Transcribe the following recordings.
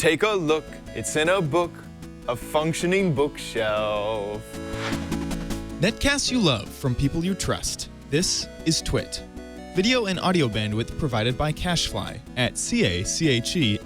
Take a look, it's in a book, a functioning bookshelf. Netcasts you love from people you trust. This is Twit. Video and audio bandwidth provided by Cashfly at cachefly.com.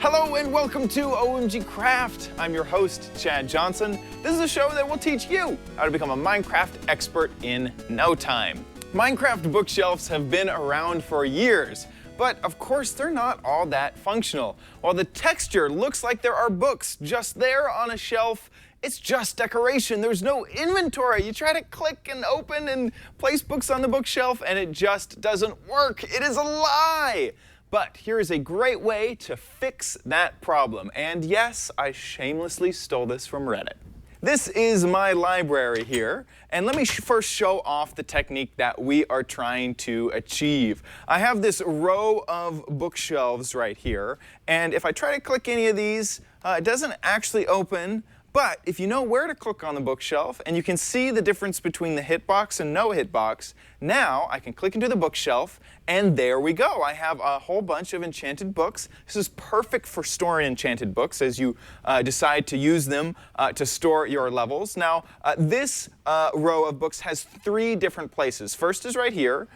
Hello and welcome to OMG Craft. I'm your host, Chad Johnson. This is a show that will teach you how to become a Minecraft expert in no time. Minecraft bookshelves have been around for years, but of course they're not all that functional. While the texture looks like there are books just there on a shelf, it's just decoration. There's no inventory. You try to click and open and place books on the bookshelf and it just doesn't work. It is a lie. But here is a great way to fix that problem. And yes, I shamelessly stole this from Reddit. This is my library here, and let me first show off the technique that we are trying to achieve. I have this row of bookshelves right here, and if I try to click any of these, it doesn't actually open. But if you know where to click on the bookshelf, and you can see the difference between the hitbox and no hitbox, now I can click into the bookshelf, and there we go. I have a whole bunch of enchanted books. This is perfect for storing enchanted books as you decide to use them to store your levels. Now, this row of books has 3 different places. First is right here.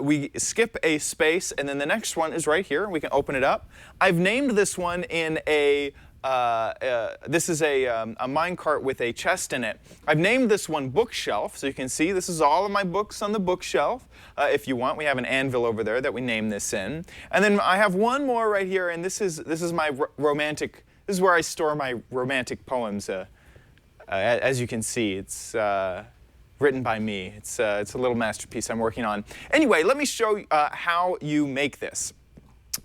We skip a space, and then the next one is right here. We can open it up. I've named this one in a this is a minecart with a chest in it. I've named this one bookshelf, so you can see this is all of my books on the bookshelf. If you want, we have an anvil over there that we name this in. And then I have one more right here, and this is my romantic. This is where I store my romantic poems. As you can see, it's written by me. It's a little masterpiece I'm working on. Anyway, let me show you how you make this.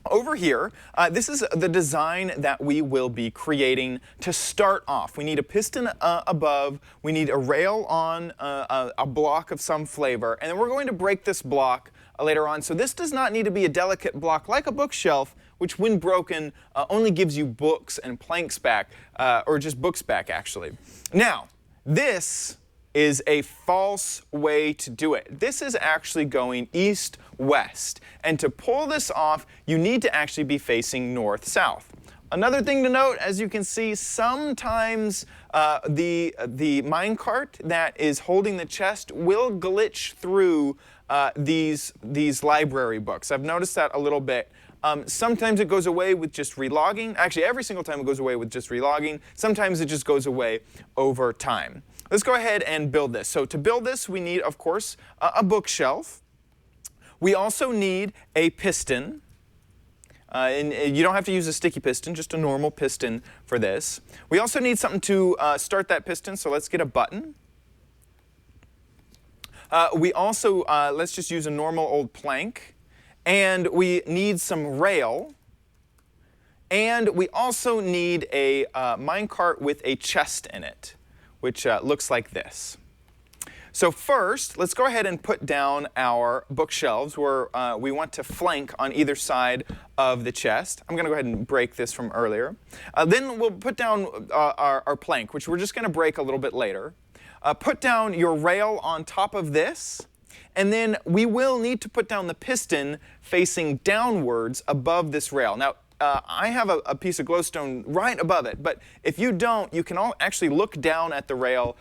Over here, this is the design that we will be creating to start off. We need a piston above, we need a rail on a block of some flavor, and then we're going to break this block later on. So this does not need to be a delicate block like a bookshelf, which when broken only gives you books and planks back, or just books back actually. Now, this is a false way to do it. This is actually going east-west. And to pull this off, you need to actually be facing north-south. Another thing to note, as you can see, sometimes the minecart that is holding the chest will glitch through these library books. I've noticed that a little bit. Sometimes it goes away with just relogging. Actually, every single time it goes away with just relogging. Sometimes it just goes away over time. Let's go ahead and build this. So to build this, we need, of course, a bookshelf. We also need a piston. And you don't have to use a sticky piston, just a normal piston for this. We also need something to start that piston, so let's get a button. We also, let's just use a normal old plank. And we need some rail. And we also need a minecart with a chest in it, which looks like this. So first, let's go ahead and put down our bookshelves where we want to flank on either side of the chest. I'm going to go ahead and break this from earlier. Then we'll put down our plank, which we're just going to break a little bit later. Put down your rail on top of this. And then we will need to put down the piston facing downwards above this rail. Now, I have a piece of glowstone right above it, but if you don't, you can actually look down at the rail,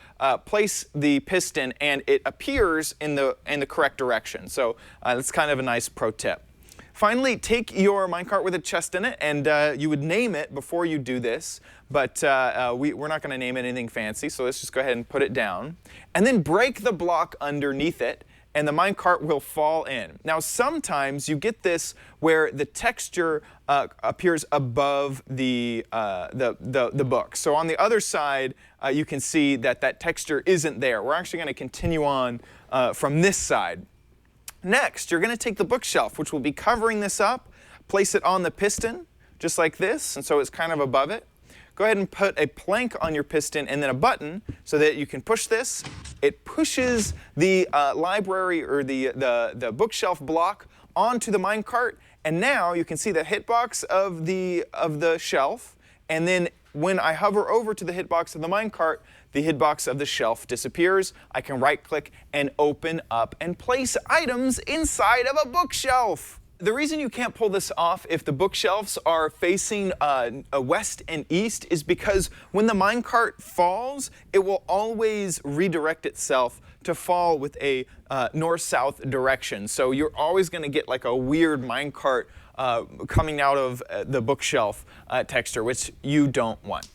place the piston, and it appears in the correct direction. So that's kind of a nice pro tip. Finally, take your minecart with a chest in it, and you would name it before you do this, but we're not going to name it anything fancy, so let's just go ahead and put it down. And then break the block underneath it, and the minecart will fall in. Now, sometimes you get this where the texture appears above the book. So on the other side, you can see that that texture isn't there. We're actually going to continue on from this side. Next, you're going to take the bookshelf, which will be covering this up, place it on the piston, just like this, and so it's kind of above it. Go ahead and put a plank on your piston and then a button so that you can push this. It pushes the library or the bookshelf block onto the minecart, and now you can see the hitbox of the shelf, and then when I hover over to the hitbox of the minecart, the hitbox of the shelf disappears. I can right-click and open up and place items inside of a bookshelf. The reason you can't pull this off if the bookshelves are facing west and east is because when the minecart falls, it will always redirect itself to fall with a north-south direction. So you're always going to get like a weird minecart coming out of the bookshelf texture, which you don't want.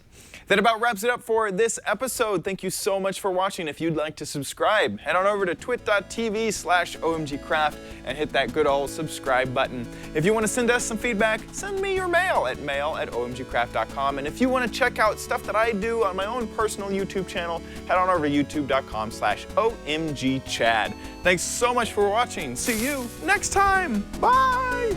That about wraps it up for this episode. Thank you so much for watching. If you'd like to subscribe, head on over to twit.tv/omgcraft and hit that good old subscribe button. If you want to send us some feedback, send me your mail at mail@omgcraft.com. And if you want to check out stuff that I do on my own personal YouTube channel, head on over to youtube.com/omgchad. Thanks so much for watching. See you next time. Bye!